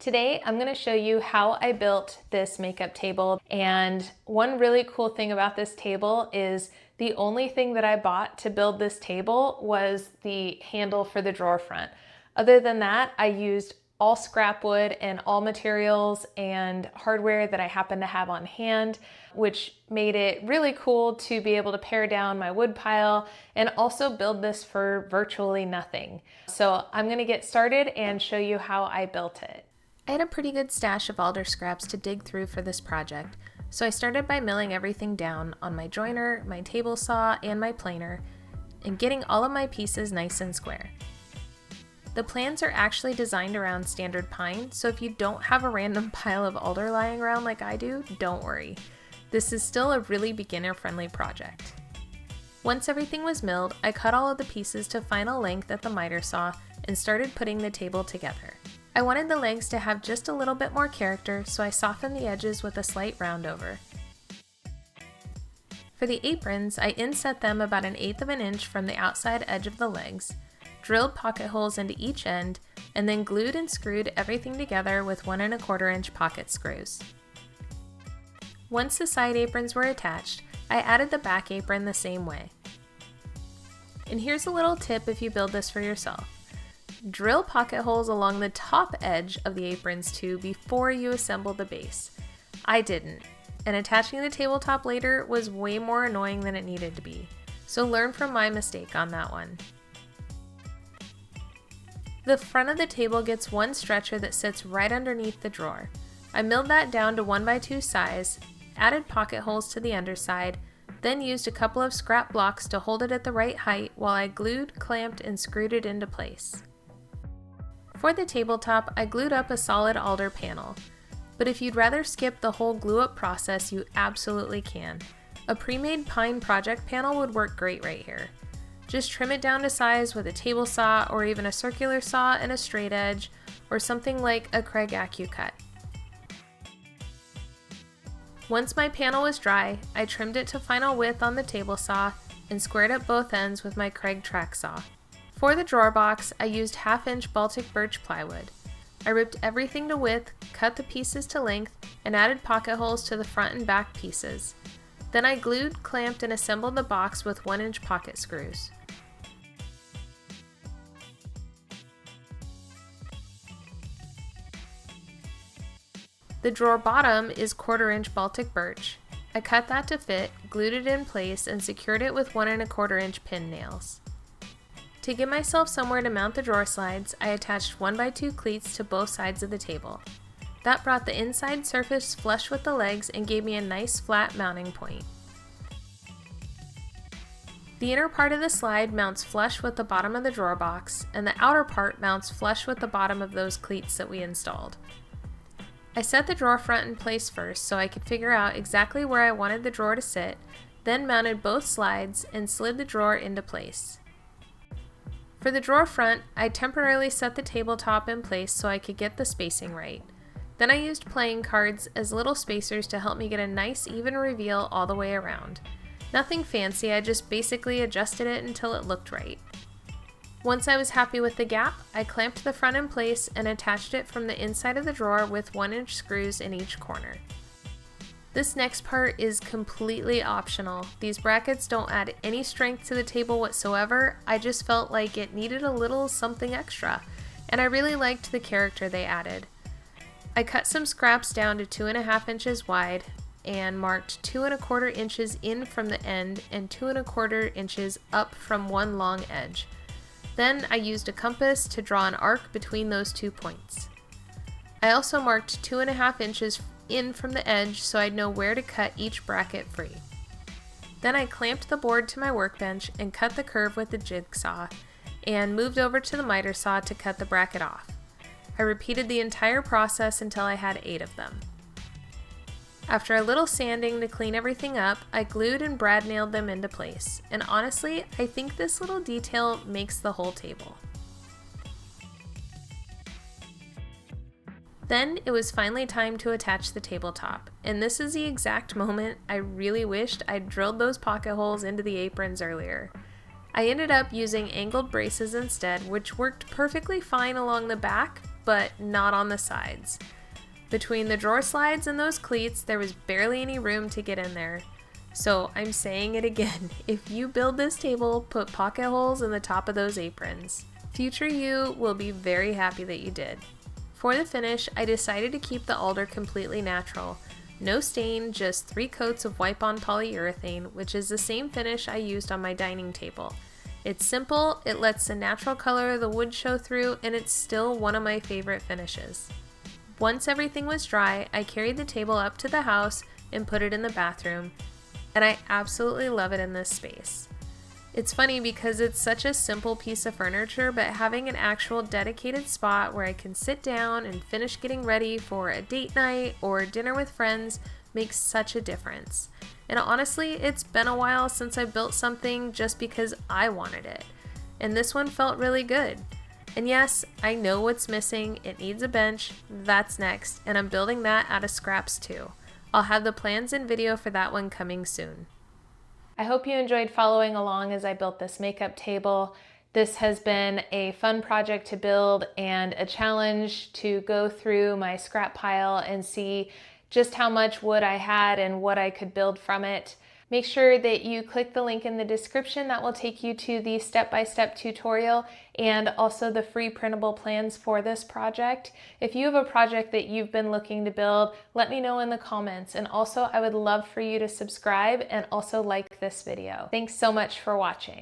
Today, I'm gonna show you how I built this makeup table. And one really cool thing about this table is the only thing that I bought to build this table was the handle for the drawer front. Other than that, I used all scrap wood and all materials and hardware that I happen to have on hand, which made it really cool to be able to pare down my wood pile and also build this for virtually nothing. So I'm gonna get started and show you how I built it. I had a pretty good stash of alder scraps to dig through for this project, so I started by milling everything down on my joiner, my table saw, and my planer, and getting all of my pieces nice and square. The plans are actually designed around standard pine, so if you don't have a random pile of alder lying around like I do, don't worry. This is still a really beginner-friendly project. Once everything was milled, I cut all of the pieces to final length at the miter saw and started putting the table together. I wanted the legs to have just a little bit more character, so I softened the edges with a slight round over. For the aprons, I inset them about 1/8 of an inch from the outside edge of the legs, drilled pocket holes into each end, and then glued and screwed everything together with 1 1/4 inch pocket screws. Once the side aprons were attached, I added the back apron the same way. And here's a little tip if you build this for yourself. Drill pocket holes along the top edge of the aprons too before you assemble the base. I didn't, and attaching the tabletop later was way more annoying than it needed to be, so learn from my mistake on that one. The front of the table gets one stretcher that sits right underneath the drawer. I milled that down to 1x2 size, added pocket holes to the underside, then used a couple of scrap blocks to hold it at the right height while I glued, clamped, and screwed it into place. For the tabletop, I glued up a solid alder panel, but if you'd rather skip the whole glue-up process, you absolutely can. A pre-made pine project panel would work great right here. Just trim it down to size with a table saw or even a circular saw and a straight edge, or something like a Craig AccuCut. Once my panel was dry, I trimmed it to final width on the table saw and squared up both ends with my Craig track saw. For the drawer box, I used 1/2 inch Baltic birch plywood. I ripped everything to width, cut the pieces to length, and added pocket holes to the front and back pieces. Then I glued, clamped, and assembled the box with 1-inch pocket screws. The drawer bottom is 1/4 inch Baltic birch. I cut that to fit, glued it in place, and secured it with 1 1/4 inch pin nails. To give myself somewhere to mount the drawer slides, I attached 1x2 cleats to both sides of the table. That brought the inside surface flush with the legs and gave me a nice flat mounting point. The inner part of the slide mounts flush with the bottom of the drawer box, and the outer part mounts flush with the bottom of those cleats that we installed. I set the drawer front in place first so I could figure out exactly where I wanted the drawer to sit, then mounted both slides and slid the drawer into place. For the drawer front, I temporarily set the tabletop in place so I could get the spacing right. Then I used playing cards as little spacers to help me get a nice even reveal all the way around. Nothing fancy, I just basically adjusted it until it looked right. Once I was happy with the gap, I clamped the front in place and attached it from the inside of the drawer with 1-inch screws in each corner. This next part is completely optional. These brackets don't add any strength to the table whatsoever. I just felt like it needed a little something extra, and I really liked the character they added. I cut some scraps down to 2.5 inches wide and marked 2 1/4 inches in from the end and 2 1/4 inches up from one long edge. Then I used a compass to draw an arc between those 2 points. I also marked 2.5 inches in from the edge so I'd know where to cut each bracket free. Then I clamped the board to my workbench and cut the curve with the jigsaw and moved over to the miter saw to cut the bracket off. I repeated the entire process until I had 8 of them. After a little sanding to clean everything up, I glued and brad nailed them into place, and honestly, I think this little detail makes the whole table. Then it was finally time to attach the tabletop, and this is the exact moment I really wished I'd drilled those pocket holes into the aprons earlier. I ended up using angled braces instead, which worked perfectly fine along the back, but not on the sides. Between the drawer slides and those cleats, there was barely any room to get in there. So I'm saying it again, if you build this table, put pocket holes in the top of those aprons. Future you will be very happy that you did. For the finish, I decided to keep the alder completely natural. No stain, just 3 coats of wipe-on polyurethane, which is the same finish I used on my dining table. It's simple, it lets the natural color of the wood show through, and it's still one of my favorite finishes. Once everything was dry, I carried the table up to the house and put it in the bathroom, and I absolutely love it in this space. It's funny because it's such a simple piece of furniture, but having an actual dedicated spot where I can sit down and finish getting ready for a date night or dinner with friends makes such a difference. And honestly, it's been a while since I built something just because I wanted it. And this one felt really good. And yes, I know what's missing. It needs a bench. That's next. And I'm building that out of scraps too. I'll have the plans and video for that one coming soon. I hope you enjoyed following along as I built this makeup table. This has been a fun project to build and a challenge to go through my scrap pile and see just how much wood I had and what I could build from it. Make sure that you click the link in the description that will take you to the step-by-step tutorial and also the free printable plans for this project. If you have a project that you've been looking to build, let me know in the comments. And also, I would love for you to subscribe and also like this video. Thanks so much for watching.